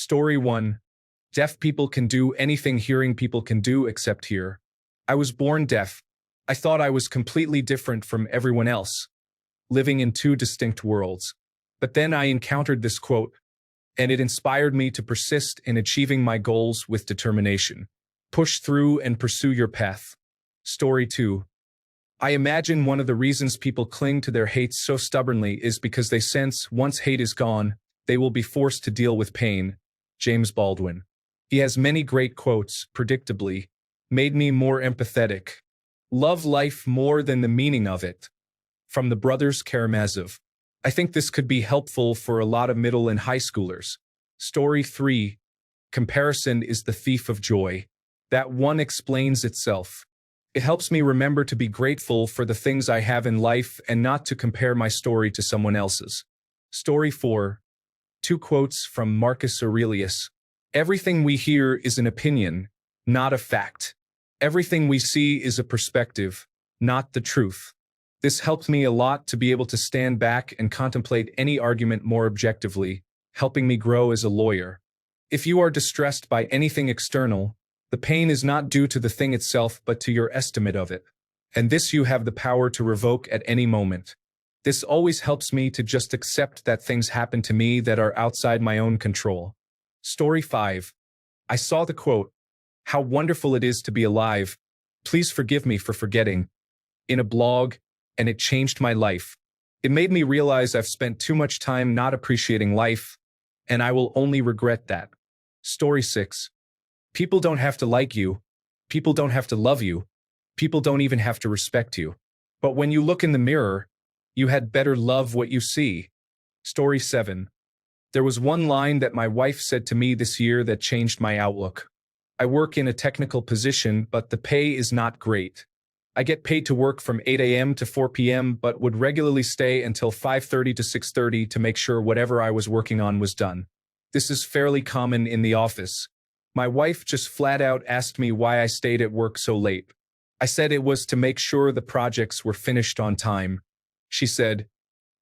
Story 1. Deaf people can do anything hearing people can do except hear. I was born deaf. I thought I was completely different from everyone else, living in two distinct worlds. But then I encountered this quote, and it inspired me to persist in achieving my goals with determination. Push through and pursue your path. Story 2. I imagine one of the reasons people cling to their hates so stubbornly is because they sense once hate is gone, they will be forced to deal with pain. James Baldwin. He has many great quotes, predictably, made me more empathetic. Love life more than the meaning of it. From the Brothers Karamazov. I think this could be helpful for a lot of middle and high schoolers. Story 3. Comparison is the thief of joy. That one explains itself. It helps me remember to be grateful for the things I have in life and not to compare my story to someone else's. Story 4. 2 quotes from Marcus Aurelius. Everything we hear is an opinion, not a fact. Everything we see is a perspective, not the truth. This helped me a lot to be able to stand back and contemplate any argument more objectively, helping me grow as a lawyer. If you are distressed by anything external, the pain is not due to the thing itself but to your estimate of it. And this you have the power to revoke at any moment. This always helps me to just accept that things happen to me that are outside my own control. Story 5. I saw the quote, "How wonderful it is to be alive. Please forgive me for forgetting," in a blog, and it changed my life. It made me realize I've spent too much time not appreciating life, and I will only regret that. Story 6. People don't have to like you. People don't have to love you. People don't even have to respect you. But when you look in the mirror, you had better love what you see. Story 7. There was one line that my wife said to me this year that changed my outlook. I work in a technical position, but the pay is not great. I get paid to work from 8 a.m. to 4 p.m., but would regularly stay until 5:30 to 6:30 to make sure whatever I was working on was done. This is fairly common in the office. My wife just flat out asked me why I stayed at work so late. I said it was to make sure the projects were finished on time. She said,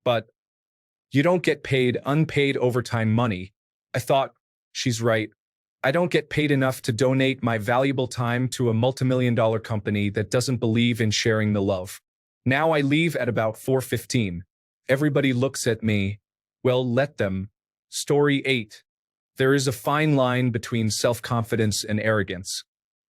"But you don't get paid unpaid overtime money." I thought, she's right. I don't get paid enough to donate my valuable time to a multimillion-dollar company that doesn't believe in sharing the love. Now I leave at about 4:15. Everybody looks at me. Well, let them. Story 8. There is a fine line between self-confidence and arrogance.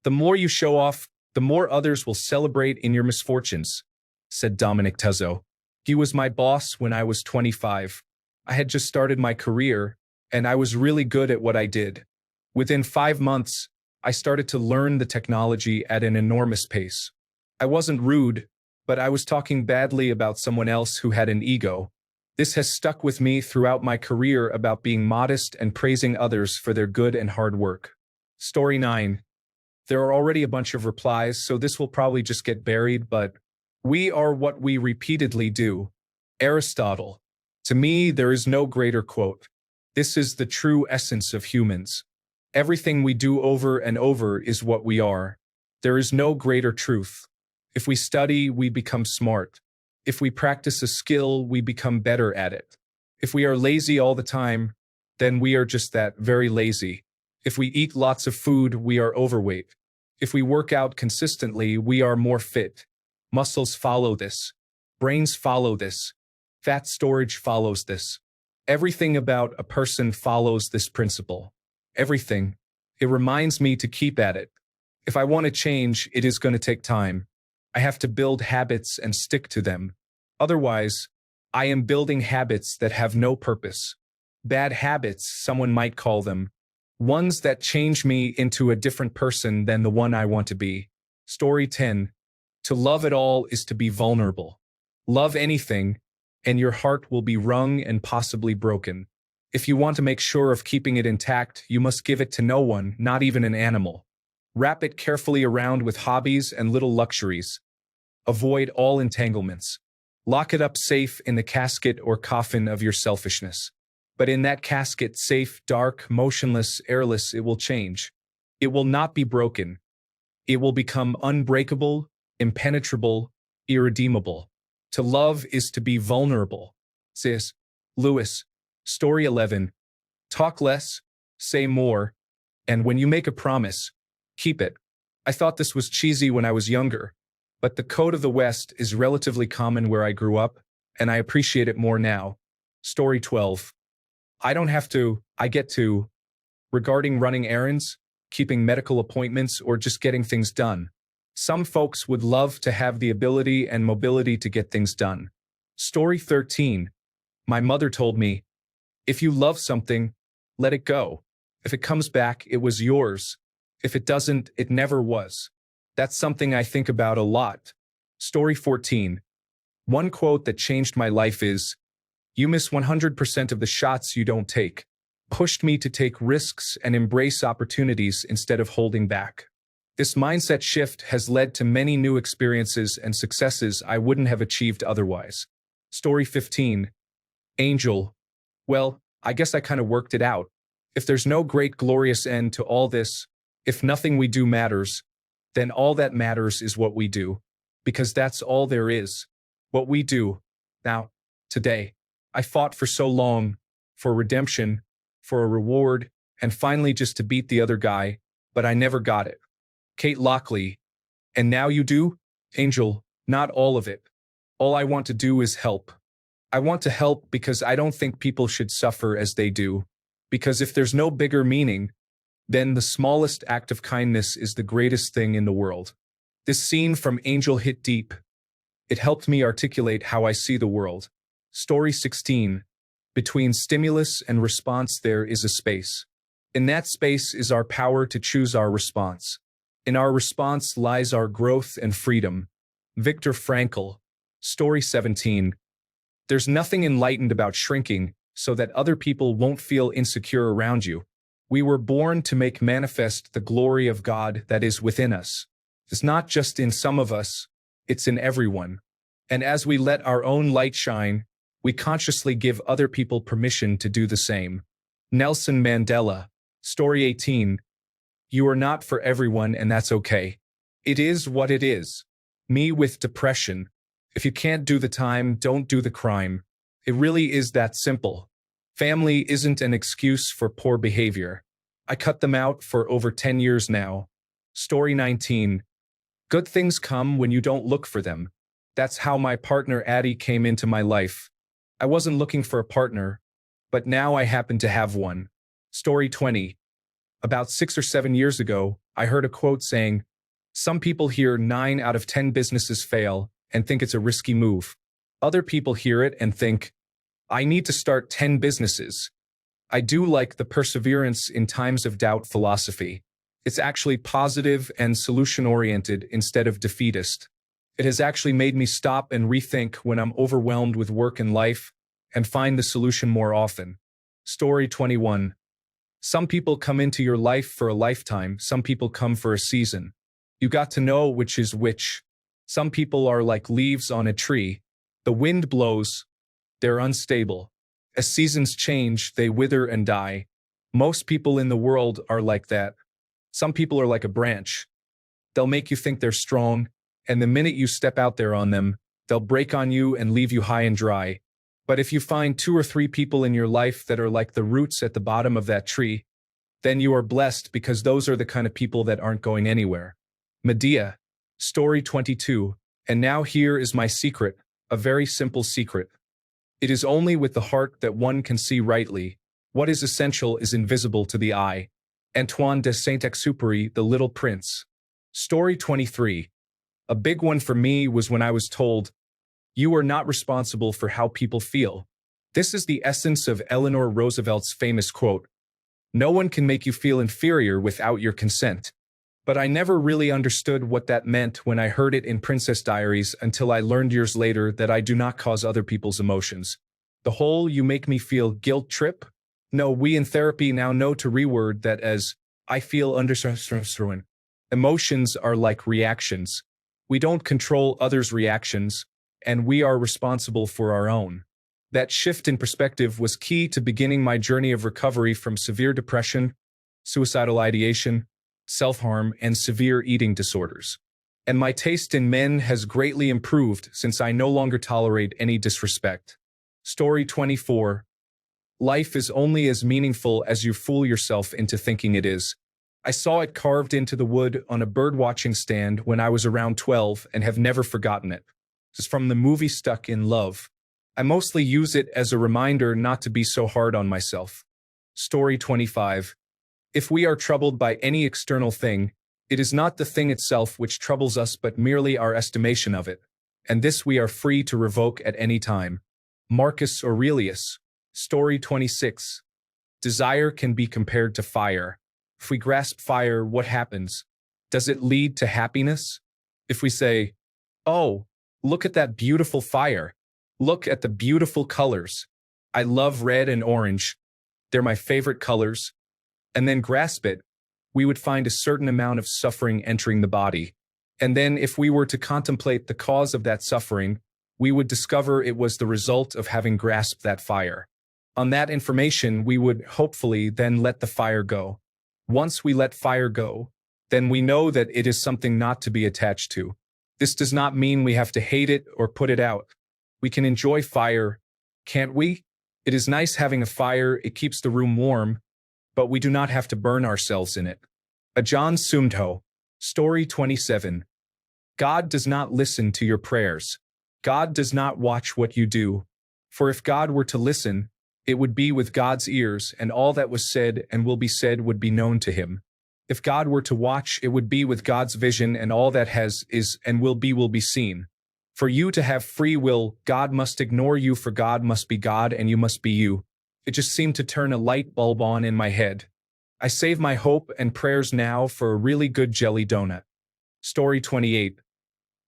The more you show off, the more others will celebrate in your misfortunes, said Dominic Tuzzo. He was my boss when I was 25. I had just started my career, and I was really good at what I did. Within 5 months, I started to learn the technology at an enormous pace. I wasn't rude, but I was talking badly about someone else who had an ego. This has stuck with me throughout my career about being modest and praising others for their good and hard work. Story 9. There are already a bunch of replies, so this will probably just get buried, but we are what we repeatedly do. Aristotle. To me, there is no greater quote. This is the true essence of humans. Everything we do over and over is what we are. There is no greater truth. If we study, we become smart. If we practice a skill, we become better at it. If we are lazy all the time, then we are just that, very lazy. If we eat lots of food, we are overweight. If we work out consistently, we are more fit. Muscles follow this. Brains follow this. Fat storage follows this. Everything about a person follows this principle. Everything. It reminds me to keep at it. If I want to change, it is going to take time. I have to build habits and stick to them. Otherwise, I am building habits that have no purpose. Bad habits, someone might call them. Ones that change me into a different person than the one I want to be. Story 10. To love at all is to be vulnerable. Love anything, and your heart will be wrung and possibly broken. If you want to make sure of keeping it intact, you must give it to no one, not even an animal. Wrap it carefully around with hobbies and little luxuries. Avoid all entanglements. Lock it up safe in the casket or coffin of your selfishness. But in that casket, safe, dark, motionless, airless, it will change. It will not be broken. It will become unbreakable, impenetrable, irredeemable. To love is to be vulnerable. C.S. Lewis. Story 11. Talk less, say more, and when you make a promise, keep it. I thought this was cheesy when I was younger, but the code of the West is relatively common where I grew up, and I appreciate it more now. Story 12. I don't have to, I get to. Regarding running errands, keeping medical appointments, or just getting things done. Some folks would love to have the ability and mobility to get things done. Story 13. My mother told me, if you love something, let it go. If it comes back, it was yours. If it doesn't, it never was. That's something I think about a lot. Story 14. One quote that changed my life is, you miss 100% of the shots you don't take. Pushed me to take risks and embrace opportunities instead of holding back. This mindset shift has led to many new experiences and successes I wouldn't have achieved otherwise. Story 15. Angel. Well, I guess I kind of worked it out. If there's no great glorious end to all this, if nothing we do matters, then all that matters is what we do. Because that's all there is. What we do. Now, today, I fought for so long, for redemption, for a reward, and finally just to beat the other guy, but I never got it. Kate Lockley. And now you do? Angel, not all of it. All I want to do is help. I want to help because I don't think people should suffer as they do. Because if there's no bigger meaning, then the smallest act of kindness is the greatest thing in the world. This scene from Angel hit deep. It helped me articulate how I see the world. Story 16. Between stimulus and response there is a space. In that space is our power to choose our response. In our response lies our growth and freedom. Viktor Frankl. Story 17. There's nothing enlightened about shrinking so that other people won't feel insecure around you. We were born to make manifest the glory of God that is within us. It's not just in some of us, it's in everyone. And as we let our own light shine, we consciously give other people permission to do the same. Nelson Mandela. Story 18. You are not for everyone, and that's okay. It is what it is. Me with depression. If you can't do the time, don't do the crime. It really is that simple. Family isn't an excuse for poor behavior. I cut them out for over 10 years now. Story 19. Good things come when you don't look for them. That's how my partner Addie came into my life. I wasn't looking for a partner, but now I happen to have one. Story 20. About 6 or 7 years ago, I heard a quote saying, some people hear 9 out of 10 businesses fail and think it's a risky move. Other people hear it and think, I need to start 10 businesses. I do like the perseverance in times of doubt philosophy. It's actually positive and solution-oriented instead of defeatist. It has actually made me stop and rethink when I'm overwhelmed with work and life and find the solution more often. Story 21. Some people come into your life for a lifetime. Some people come for a season. You got to know which is which. Some people are like leaves on a tree. The wind blows. They're unstable. As seasons change, they wither and die. Most people in the world are like that. Some people are like a branch. They'll make you think they're strong, and the minute you step out there on them, they'll break on you and leave you high and dry. But if you find 2 or 3 people in your life that are like the roots at the bottom of that tree, then you are blessed because those are the kind of people that aren't going anywhere. Medea. Story 22. And now here is my secret, a very simple secret. It is only with the heart that one can see rightly. What is essential is invisible to the eye. Antoine de Saint-Exupéry, The Little Prince. Story 23. A big one for me was when I was told, you are not responsible for how people feel. This is the essence of Eleanor Roosevelt's famous quote, no one can make you feel inferior without your consent. But I never really understood what that meant when I heard it in Princess Diaries until I learned years later that I do not cause other people's emotions. The whole you make me feel guilt trip? No, we in therapy now know to reword that as I feel under. Emotions are like reactions. We don't control others' reactions, and we are responsible for our own. That shift in perspective was key to beginning my journey of recovery from severe depression, suicidal ideation, self-harm, and severe eating disorders. And my taste in men has greatly improved since I no longer tolerate any disrespect. Story 24. Life is only as meaningful as you fool yourself into thinking it is. I saw it carved into the wood on a bird-watching stand when I was around 12 and have never forgotten it. It's from the movie Stuck in Love. I mostly use it as a reminder not to be so hard on myself. Story 25. If we are troubled by any external thing, it is not the thing itself which troubles us but merely our estimation of it, and this we are free to revoke at any time. Marcus Aurelius. Story 26. Desire can be compared to fire. If we grasp fire, what happens? Does it lead to happiness? If we say, "Oh, look at that beautiful fire. Look at the beautiful colors. I love red and orange. They're my favorite colors," and then grasp it, we would find a certain amount of suffering entering the body. And then if we were to contemplate the cause of that suffering, we would discover it was the result of having grasped that fire. On that information, we would hopefully then let the fire go. Once we let fire go, then we know that it is something not to be attached to. This does not mean we have to hate it or put it out. We can enjoy fire, can't we? It is nice having a fire, it keeps the room warm, but we do not have to burn ourselves in it. Ajahn Sumedho. Story 27. God does not listen to your prayers. God does not watch what you do. For if God were to listen, it would be with God's ears, and all that was said and will be said would be known to him. If God were to watch, it would be with God's vision, and all that is, and will be seen. For you to have free will, God must ignore you, for God must be God and you must be you. It just seemed to turn a light bulb on in my head. I save my hope and prayers now for a really good jelly donut. Story 28.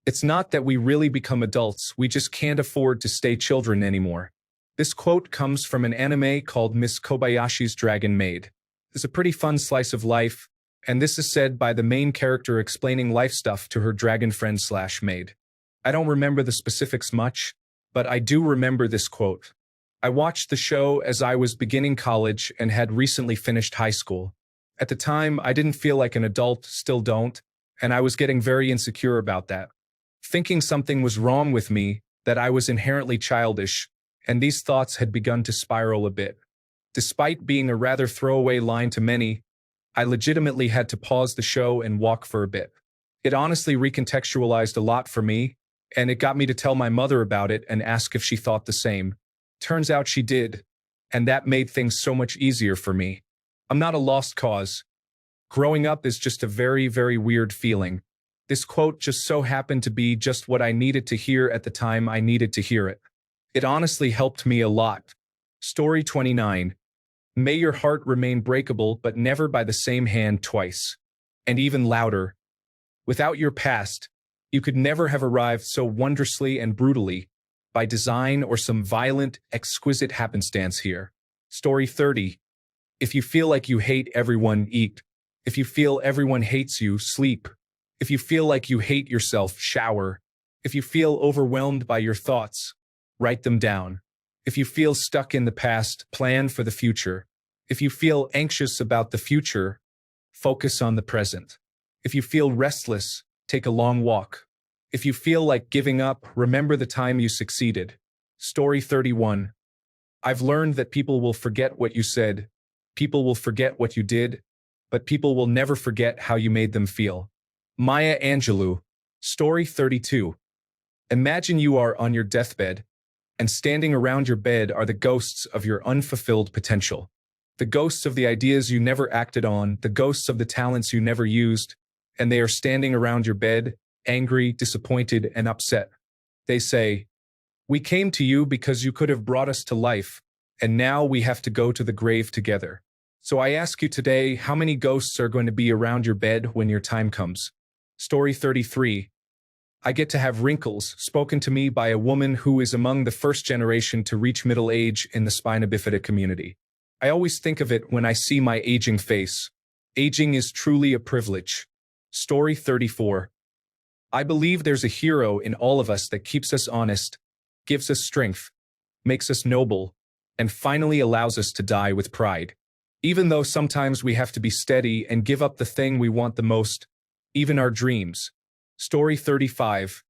It's not that we really become adults, we just can't afford to stay children anymore. This quote comes from an anime called Miss Kobayashi's Dragon Maid. It's a pretty fun slice of life, and this is said by the main character explaining life stuff to her dragon friend/maid. I don't remember the specifics much, but I do remember this quote. I watched the show as I was beginning college and had recently finished high school. At the time, I didn't feel like an adult, still don't, and I was getting very insecure about that. Thinking something was wrong with me, that I was inherently childish, and these thoughts had begun to spiral a bit. Despite being a rather throwaway line to many, I legitimately had to pause the show and walk for a bit. It honestly recontextualized a lot for me, and it got me to tell my mother about it and ask if she thought the same. Turns out she did, and that made things so much easier for me. I'm not a lost cause. Growing up is just a very, very weird feeling. This quote just so happened to be just what I needed to hear at the time I needed to hear it. It honestly helped me a lot. Story 29. May your heart remain breakable, but never by the same hand twice. And even louder. Without your past, you could never have arrived so wondrously and brutally, by design or some violent, exquisite happenstance here. Story 30. If you feel like you hate everyone, eat. If you feel everyone hates you, sleep. If you feel like you hate yourself, shower. If you feel overwhelmed by your thoughts, write them down. If you feel stuck in the past, plan for the future. If you feel anxious about the future, focus on the present. If you feel restless, take a long walk. If you feel like giving up, remember the time you succeeded. Story 31. I've learned that people will forget what you said, people will forget what you did, but people will never forget how you made them feel. Maya Angelou. Story 32. Imagine you are on your deathbed, and standing around your bed are the ghosts of your unfulfilled potential. The ghosts of the ideas you never acted on, the ghosts of the talents you never used, and they are standing around your bed, angry, disappointed, and upset. They say, "We came to you because you could have brought us to life, and now we have to go to the grave together." So I ask you today, how many ghosts are going to be around your bed when your time comes? Story 33. I get to have wrinkles spoken to me by a woman who is among the first generation to reach middle age in the spina bifida community. I always think of it when I see my aging face. Aging is truly a privilege. Story 34. I believe there's a hero in all of us that keeps us honest, gives us strength, makes us noble, and finally allows us to die with pride. Even though sometimes we have to be steady and give up the thing we want the most, even our dreams. Story 35.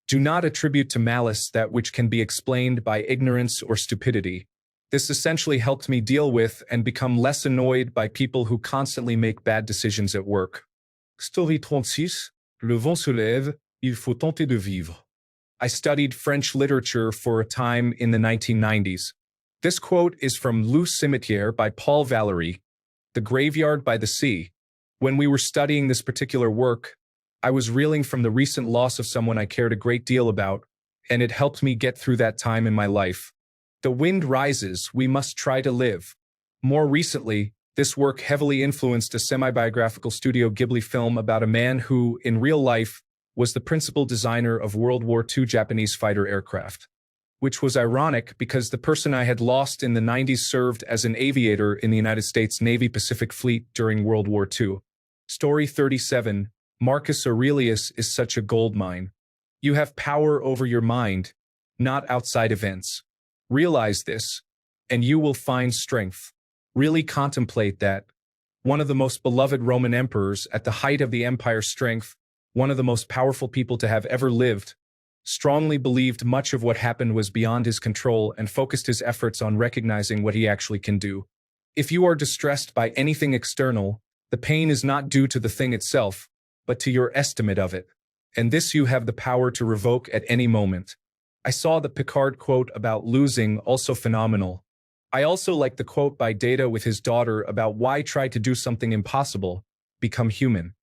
Do not attribute to malice that which can be explained by ignorance or stupidity. This essentially helped me deal with and become less annoyed by people who constantly make bad decisions at work. Story 36. Le vent se lève, il faut tenter de vivre. I studied French literature for a time in the 1990s. This quote is from Le Cimetière by Paul Valéry, The Graveyard by the Sea. When we were studying this particular work, I was reeling from the recent loss of someone I cared a great deal about, and it helped me get through that time in my life. The wind rises, we must try to live. More recently, this work heavily influenced a semi-biographical Studio Ghibli film about a man who, in real life, was the principal designer of World War II Japanese fighter aircraft. Which was ironic because the person I had lost in the 90s served as an aviator in the United States Navy Pacific Fleet during World War II. Story 37. Marcus Aurelius is such a goldmine. You have power over your mind, not outside events. Realize this, and you will find strength. Really contemplate that. One of the most beloved Roman emperors at the height of the empire's strength, one of the most powerful people to have ever lived, strongly believed much of what happened was beyond his control and focused his efforts on recognizing what he actually can do. If you are distressed by anything external, the pain is not due to the thing itself, but to your estimate of it. And this you have the power to revoke at any moment. I saw the Picard quote about losing also phenomenal. I also like the quote by Data with his daughter about why try to do something impossible, become human.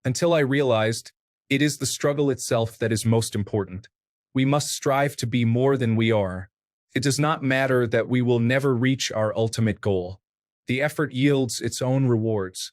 Until I realized, it is the struggle itself that is most important. We must strive to be more than we are. It does not matter that we will never reach our ultimate goal. The effort yields its own rewards.